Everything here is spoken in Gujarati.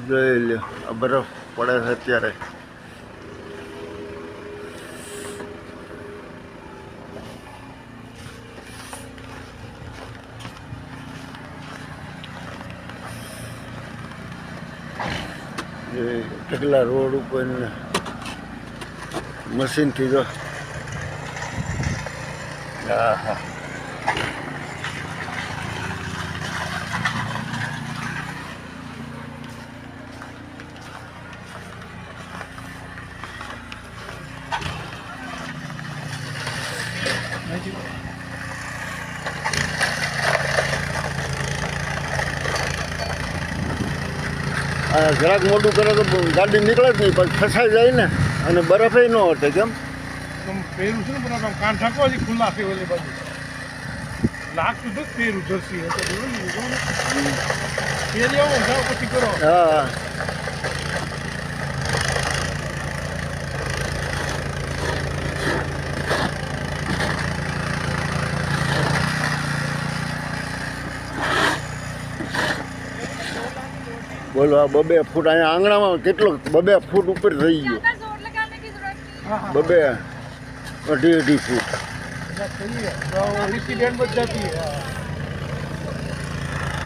જોઈ લ્યો આ બરફ પડે છે અત્યારે. કેટલા રોડ ઉપર મશીનથી જો. હા હા જરાક મોટું કરે તો ગાડી નીકળે જ નહીં, પછી ફસાઈ જાય ને. અને બરફ ન હટે. કેમ પેરું છે ને બધા કાન ઠાકો હજી ખુલ્લા છે ઓલી બાજુ લાગતું હતું પેરું જર્સી પેરી આવો જાઓ પછી કરો. હા બોલો આ 2 ફૂટ અહીંયા આંગણામાં કેટલો 2 ફૂટ ઉપર થઈ ગયો. 2 2.5 फुट सही है तो इसी डेढ़ बज जाती है।